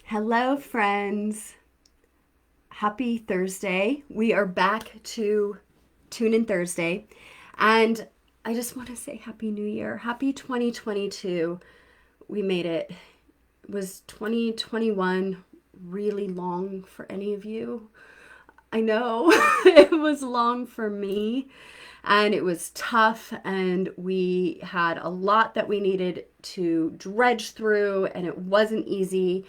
Hello, friends. Happy Thursday. We are back to Tune In Thursday. And I just want to say Happy New Year. Happy 2022. We made it. Was 2021 really long for any of you? I know it was long for me and it was tough, and we had a lot that we needed to dredge through, and it wasn't easy.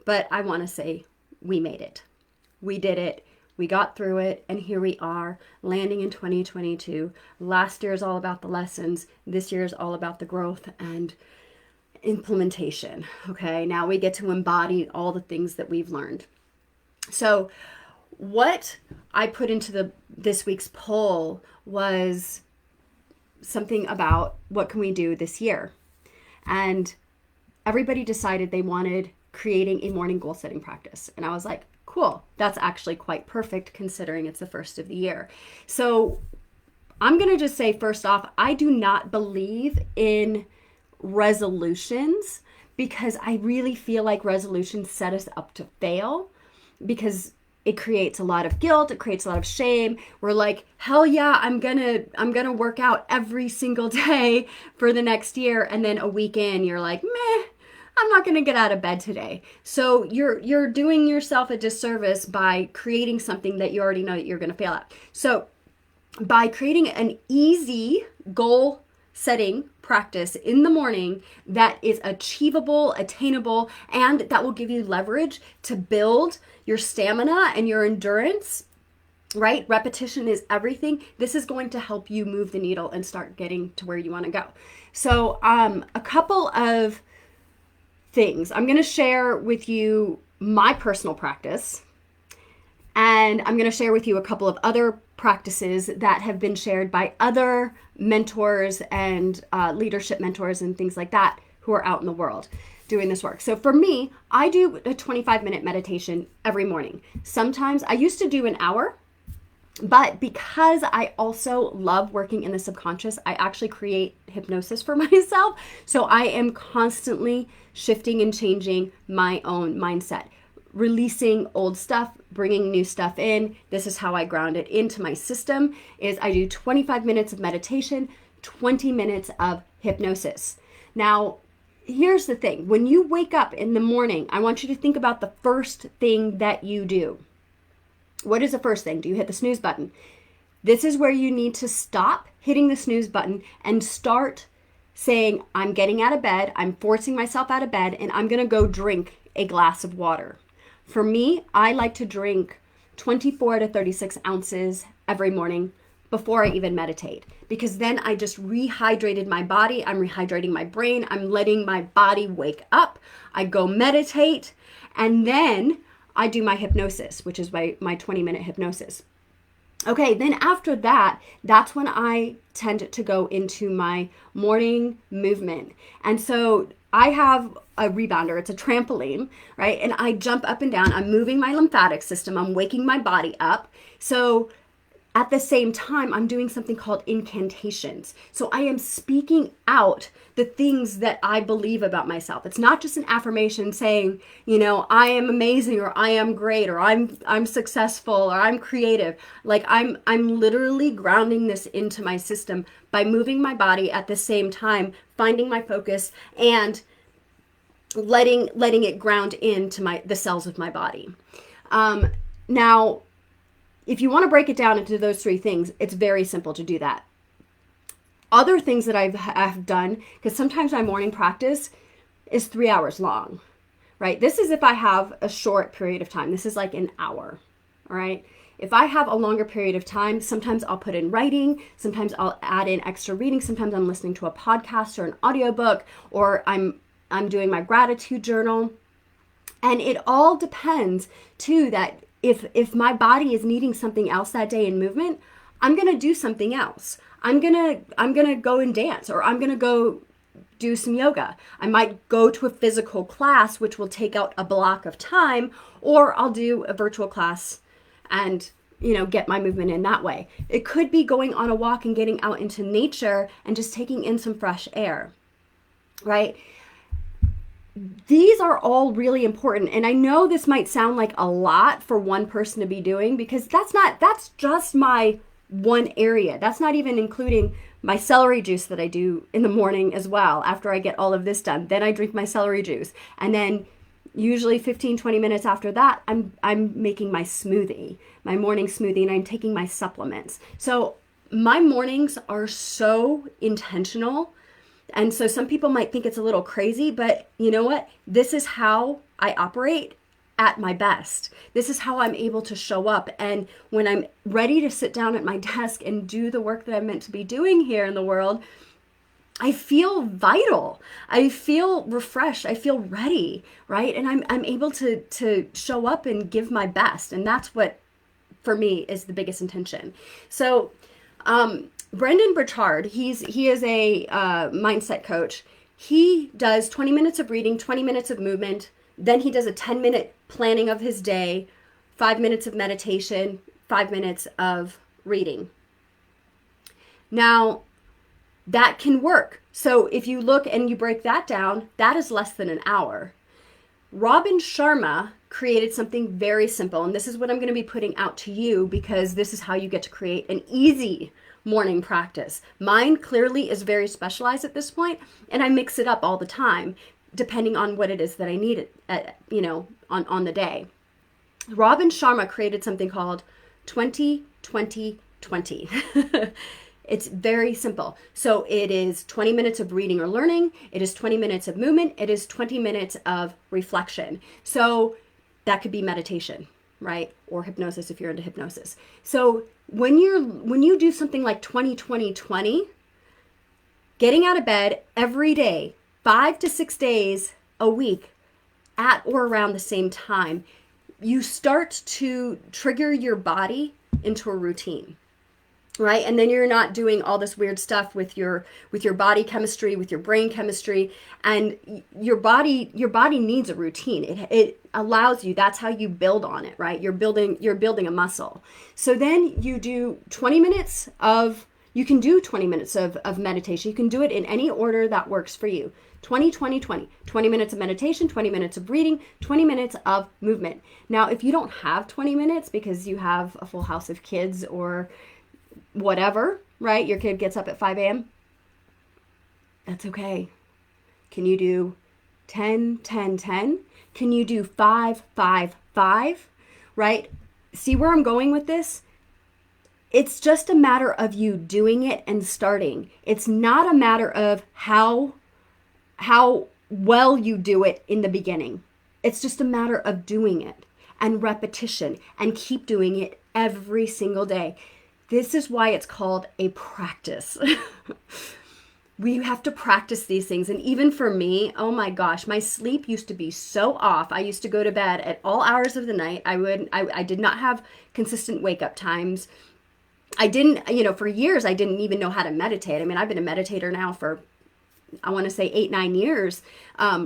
But I want to say we made it. We did it. We got through it. And here we are landing in 2022. Last year is all about the lessons. This year is all about the growth and implementation. Okay. Now we get to embody all the things that we've learned. So what I put into this week's poll was something about what can we do this year? And everybody decided they wanted creating a morning goal setting practice. And I was like, cool, that's actually quite perfect considering it's the first of the year. So I'm going to just say, first off, I do not believe in resolutions because I really feel like resolutions set us up to fail, because it creates a lot of guilt. It creates a lot of shame. We're like, hell yeah, I'm gonna work out every single day for the next year. And then a week in, you're like, meh, I'm not going to get out of bed today. So you're doing yourself a disservice by creating something that you already know that you're going to fail at. So by creating an easy goal setting practice in the morning that is achievable, attainable, and that will give you leverage to build your stamina and your endurance, right? Repetition is everything. This is going to help you move the needle and start getting to where you want to go. So a couple of things. I'm going to share with you my personal practice, and I'm going to share with you a couple of other practices that have been shared by other mentors and leadership mentors and things like that who are out in the world doing this work. So for me, I do a 25-minute meditation every morning. Sometimes I used to do an hour, but because I also love working in the subconscious, I actually create hypnosis for myself. So I am constantly shifting and changing my own mindset, releasing old stuff, bringing new stuff in. This is how I ground it into my system. Is I do 25 minutes of meditation, 20 minutes of hypnosis. Now, here's the thing. When you wake up in the morning, I want you to think about the first thing that you do. What is the first thing? Do you hit the snooze button? This is where you need to stop hitting the snooze button and start saying, I'm getting out of bed, I'm forcing myself out of bed, and I'm going to go drink a glass of water. For me, I like to drink 24 to 36 ounces every morning before I even meditate, because then I just rehydrated my body. I'm rehydrating my brain. I'm letting my body wake up. I go meditate, and then I do my hypnosis, which is my 20-minute hypnosis. Okay, then after that, that's when I tend to go into my morning movement. And so I have a rebounder, it's a trampoline, right? And I jump up and down. I'm moving my lymphatic system. I'm waking my body up. So at the same time, I'm doing something called incantations. So I am speaking out the things that I believe about myself. It's not just an affirmation saying, I am amazing, or I am great, or I'm successful, or I'm creative. Like I'm literally grounding this into my system by moving my body at the same time, finding my focus and letting it ground into the cells of my body. Now, if you want to break it down into those three things, it's very simple to do that. Other things that I've done, because sometimes my morning practice is 3 hours long, right? This is if I have a short period of time. This is like an hour, all right? If I have a longer period of time, sometimes I'll put in writing, sometimes I'll add in extra reading, sometimes I'm listening to a podcast or an audiobook, or I'm doing my gratitude journal. And it all depends too that if my body is needing something else that day in movement, I'm going to do something else. I'm going to go and dance, or I'm going to go do some yoga. I might go to a physical class, which will take out a block of time, or I'll do a virtual class and, get my movement in that way. It could be going on a walk and getting out into nature and just taking in some fresh air, right? these are all really important. And I know this might sound like a lot for one person to be doing, because that's just my one area. That's not even including my celery juice that I do in the morning as well. After I get all of this done, then I drink my celery juice. And then usually 15-20 minutes after that, I'm making my smoothie, my morning smoothie, and I'm taking my supplements. So my mornings are so intentional. And so some people might think it's a little crazy, but you know what? This is how I operate at my best. This is how I'm able to show up. And when I'm ready to sit down at my desk and do the work that I'm meant to be doing here in the world, I feel vital. I feel refreshed. I feel ready, right? And I'm able to show up and give my best. And that's what, for me, is the biggest intention. So, Brendan Burchard, he is a mindset coach. He does 20 minutes of reading, 20 minutes of movement. Then he does a 10-minute planning of his day, 5 minutes of meditation, 5 minutes of reading. Now, that can work. So if you look and you break that down, that is less than an hour. Robin Sharma created something very simple, and this is what I'm going to be putting out to you, because this is how you get to create an easy morning practice. Mine clearly is very specialized at this point, and I mix it up all the time depending on what it is that I need on the day. Robin Sharma created something called 20-20-20. It's very simple. So it is 20 minutes of reading or learning. It is 20 minutes of movement. It is 20 minutes of reflection. So that could be meditation, right? Or hypnosis if you're into hypnosis. So when you do something like 20-20-20, getting out of bed every day, 5 to 6 days a week at or around the same time, you start to trigger your body into a routine. Right? And then you're not doing all this weird stuff with your body chemistry, with your brain chemistry, and your body needs a routine. It allows you, that's how you build on it, right? You're building a muscle. So then you do 20 minutes of, you can do 20 minutes of meditation. You can do it in any order that works for you. 20-20-20. 20 minutes of meditation, 20 minutes of reading, 20 minutes of movement. Now, if you don't have 20 minutes because you have a full house of kids or whatever, right? Your kid gets up at 5 a.m. That's okay. Can you do 10-10-10? Can you do 5-5-5? Right? See where I'm going with this? It's just a matter of you doing it and starting. It's not a matter of how well you do it in the beginning. It's just a matter of doing it and repetition, and keep doing it every single day. This is why it's called a practice. We have to practice these things. And even for me, oh my gosh, my sleep used to be so off. I used to go to bed at all hours of the night. I did not have consistent wake up times. I didn't, for years, I didn't even know how to meditate. I mean, I've been a meditator now for, I want to say 8-9 years,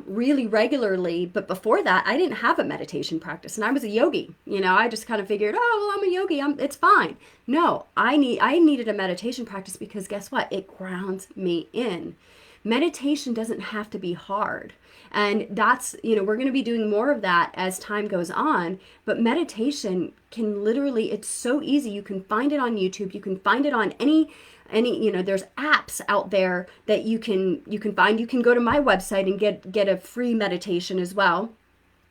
really regularly. But before that, I didn't have a meditation practice, and I was a yogi. I just kind of figured, oh, well, I'm a yogi. It's fine. No, I needed a meditation practice, because guess what? It grounds me in. Meditation doesn't have to be hard. And that's, we're going to be doing more of that as time goes on. But meditation can literally, it's so easy. You can find it on YouTube. You can find it on any, there's apps out there that you can find. You can go to my website and get a free meditation as well,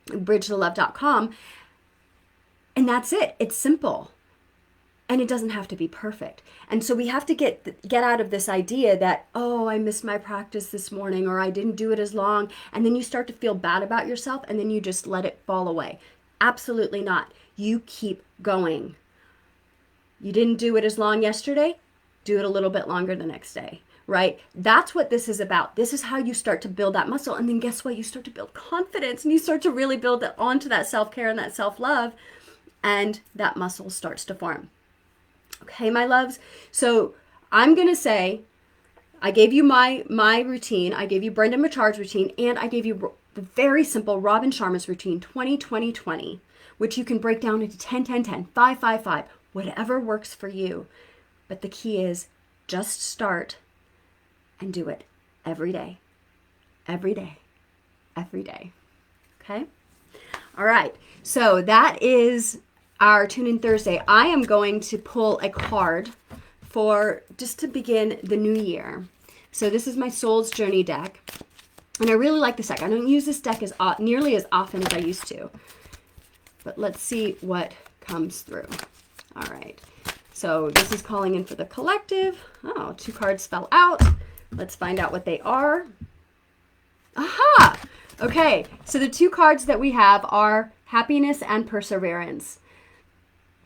bridgetolove.com. And that's it. It's simple. And it doesn't have to be perfect. And so we have to get out of this idea that, oh, I missed my practice this morning, or I didn't do it as long. And then you start to feel bad about yourself, and then you just let it fall away. Absolutely not. You keep going. You didn't do it as long yesterday, do it a little bit longer the next day, right? That's what this is about. This is how you start to build that muscle. And then guess what? You start to build confidence, and you start to really build that onto that self-care and that self-love, and that muscle starts to form. Okay, my loves. So I'm going to say, I gave you my routine. I gave you Brendan Burchard's routine, and I gave you the very simple Robin Sharma's routine, 20-20-20, which you can break down into 10-10-10, 5-5-5, whatever works for you. But the key is just start and do it every day, every day, every day. Okay? All right. So that is our Tune In Thursday. I am going to pull a card for just to begin the new year. So this is my Soul's Journey deck. And I really like this deck. I don't use this deck as nearly as often as I used to. But let's see what comes through. All right. So this is calling in for the collective. Oh, 2 cards fell out. Let's find out what they are. Aha! Okay, so the 2 cards that we have are happiness and perseverance.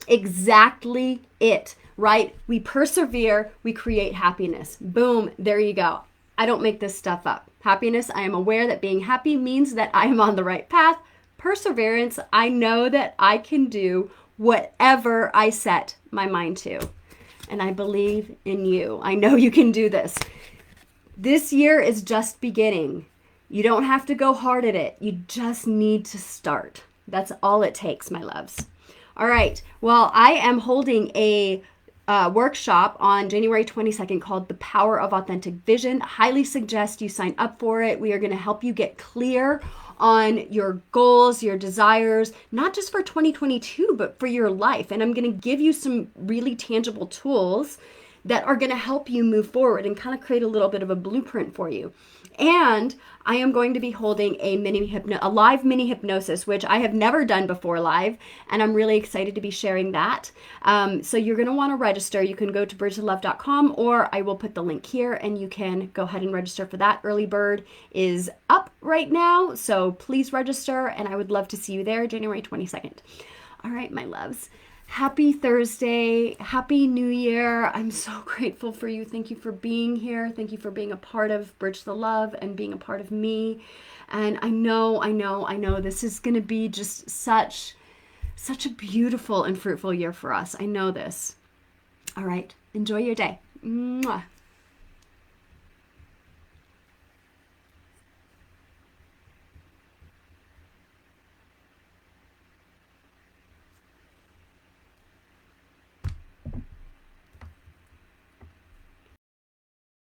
Exactly it, right? We persevere, we create happiness. Boom, there you go. I don't make this stuff up. Happiness, I am aware that being happy means that I am on the right path. Perseverance, I know that I can do whatever I set my mind to. And I believe in you. I know you can do this. This year is just beginning. You don't have to go hard at it. You just need to start. That's all it takes, my loves. All right. Well, I am holding a workshop on January 22nd called The Power of Authentic Vision. Highly suggest you sign up for it. We are going to help you get clear on your goals, your desires, not just for 2022, but for your life. And I'm going to give you some really tangible tools that are going to help you move forward and kind of create a little bit of a blueprint for you. And I am going to be holding a live mini hypnosis, which I have never done before live, and I'm really excited to be sharing that. So you're going to want to register. You can go to bridgetolove.com, or I will put the link here, and you can go ahead and register for that. Early bird is up right now, so please register, and I would love to see you there January 22nd. All right, my loves. Happy Thursday. Happy New Year. I'm so grateful for you. Thank you for being here. Thank you for being a part of Bridge the Love and being a part of me. And I know this is going to be just such a beautiful and fruitful year for us. I know this. All right. Enjoy your day. Mwah.